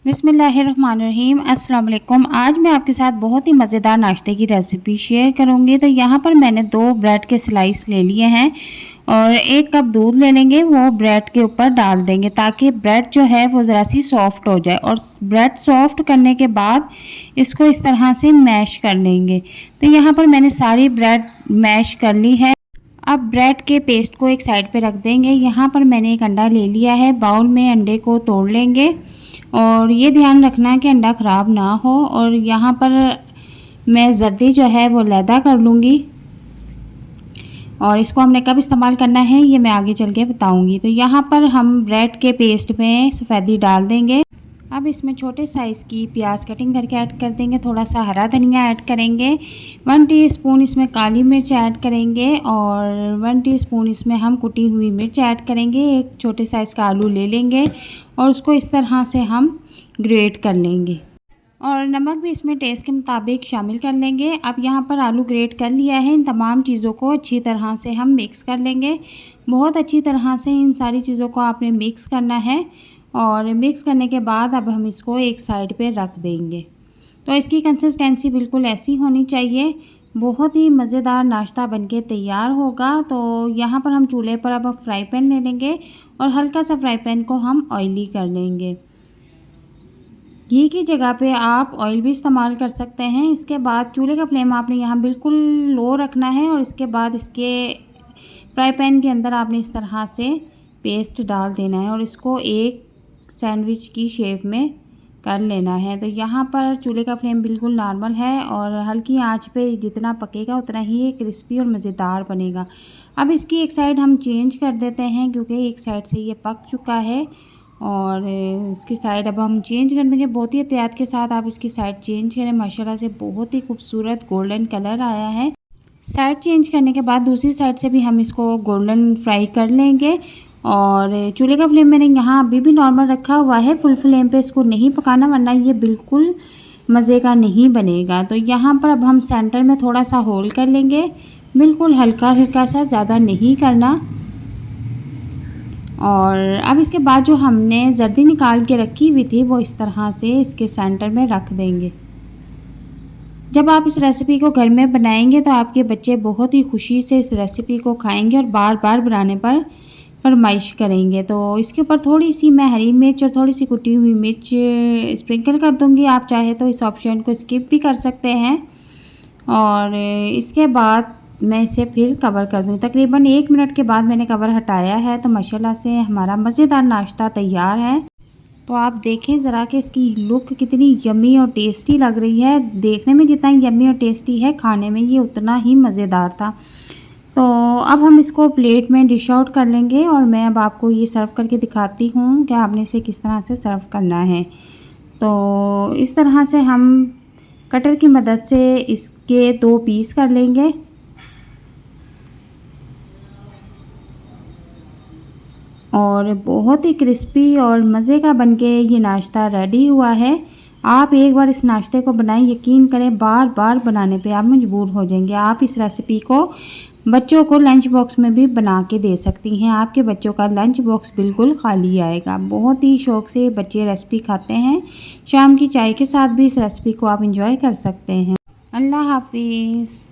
बिस्मिल्लाहिर्रहमानिर्रहीम। अस्सलाम वालेकुम। आज मैं आपके साथ बहुत ही मज़ेदार नाश्ते की रेसिपी शेयर करूंगी। तो यहाँ पर मैंने 2 ब्रेड के स्लाइस ले लिए हैं और 1 कप दूध ले लेंगे, वो ब्रेड के ऊपर डाल देंगे ताकि ब्रेड जो है वो ज़रा सी सॉफ्ट हो जाए। और ब्रेड सॉफ्ट करने के बाद इसको इस तरह से मैश कर लेंगे। तो यहाँ पर मैंने सारी ब्रेड मैश कर ली है। अब ब्रेड के पेस्ट को एक साइड पे रख देंगे। यहाँ पर मैंने एक अंडा ले लिया है, बाउल में अंडे को तोड़ लेंगे और ये ध्यान रखना कि अंडा ख़राब ना हो। और यहाँ पर मैं जर्दी जो है वो लैदा कर लूँगी और इसको हमने कब इस्तेमाल करना है ये मैं आगे चल के बताऊँगी। तो यहाँ पर हम ब्रेड के पेस्ट में सफ़ेदी डाल देंगे। अब इसमें छोटे साइज़ की प्याज कटिंग करके ऐड कर देंगे, थोड़ा सा हरा धनिया ऐड करेंगे, 1 टीस्पून इसमें काली मिर्च ऐड करेंगे और 1 टीस्पून इसमें हम कुटी हुई मिर्च ऐड करेंगे। एक छोटे साइज़ का आलू ले लेंगे और उसको इस तरह से हम ग्रेट कर लेंगे और नमक भी इसमें टेस्ट के मुताबिक शामिल कर लेंगे। अब यहाँ पर आलू ग्रेट कर लिया है। इन तमाम चीज़ों को अच्छी तरह से हम मिक्स कर लेंगे। बहुत अच्छी तरह से इन सारी चीज़ों को आपने मिक्स करना है और मिक्स करने के बाद अब हम इसको एक साइड पे रख देंगे। तो इसकी कंसिस्टेंसी बिल्कुल ऐसी होनी चाहिए। बहुत ही मज़ेदार नाश्ता बनके तैयार होगा। तो यहाँ पर हम चूल्हे पर अब फ्राई पैन ले लेंगे और हल्का सा फ्राई पैन को हम ऑयली कर लेंगे। घी की जगह पे आप ऑयल भी इस्तेमाल कर सकते हैं। इसके बाद चूल्हे का फ्लेम आपने यहाँ बिल्कुल लो रखना है और इसके बाद इसके फ्राई पैन के अंदर आपने इस तरह से पेस्ट डाल देना है और इसको एक सैंडविच की शेप में कर लेना है। तो यहाँ पर चूल्हे का फ्लेम बिल्कुल नॉर्मल है और हल्की आंच पे जितना पकेगा उतना ही ये क्रिस्पी और मज़ेदार बनेगा। अब इसकी एक साइड हम चेंज कर देते हैं क्योंकि एक साइड से ये पक चुका है और इसकी साइड अब हम चेंज कर देंगे। बहुत ही एहतियात के साथ आप इसकी साइड चेंज करें। माशाल्लाह से बहुत ही खूबसूरत गोल्डन कलर आया है। साइड चेंज करने के बाद दूसरी साइड से भी हम इसको गोल्डन फ्राई कर लेंगे और चूल्हे का फ्लेम मैंने यहाँ अभी भी नॉर्मल रखा हुआ है। फुल फ्लेम पे इसको नहीं पकाना वरना ये बिल्कुल मज़े का नहीं बनेगा। तो यहाँ पर अब हम सेंटर में थोड़ा सा होल कर लेंगे, बिल्कुल हल्का हल्का सा, ज़्यादा नहीं करना। और अब इसके बाद जो हमने जर्दी निकाल के रखी हुई थी वो इस तरह से इसके सेंटर में रख देंगे। जब आप इस रेसिपी को घर में बनाएंगे तो आपके बच्चे बहुत ही खुशी से इस रेसिपी को खाएंगे और बार बार बनाने पर फरमाइश करेंगे। तो इसके ऊपर थोड़ी सी मैं हरी मिर्च और थोड़ी सी कुटी हुई मिर्च स्प्रिंकल कर दूंगी। आप चाहे तो इस ऑप्शन को स्किप भी कर सकते हैं। और इसके बाद मैं इसे फिर कवर कर दूँगी। तकरीबन 1 मिनट के बाद मैंने कवर हटाया है तो माशाल्लाह से हमारा मज़ेदार नाश्ता तैयार है। तो आप देखें ज़रा कि इसकी लुक कितनी यम्मी और टेस्टी लग रही है। देखने में जितना यम्मी और टेस्टी है, खाने में ये उतना ही मज़ेदार था। तो अब हम इसको प्लेट में डिश आउट कर लेंगे और मैं अब आपको ये सर्व करके दिखाती हूँ कि आपने इसे किस तरह से सर्व करना है। तो इस तरह से हम कटर की मदद से इसके 2 पीस कर लेंगे और बहुत ही क्रिस्पी और मज़े का बनके ये नाश्ता रेडी हुआ है। आप एक बार इस नाश्ते को बनाएं, यकीन करें बार बार बनाने पे आप मजबूर हो जाएंगे। आप इस रेसिपी को बच्चों को लंच बॉक्स में भी बना के दे सकती हैं। आपके बच्चों का लंच बॉक्स बिल्कुल खाली आएगा। बहुत ही शौक़ से बच्चे रेसिपी खाते हैं। शाम की चाय के साथ भी इस रेसिपी को आप इंजॉय कर सकते हैं। अल्लाह हाफिज़।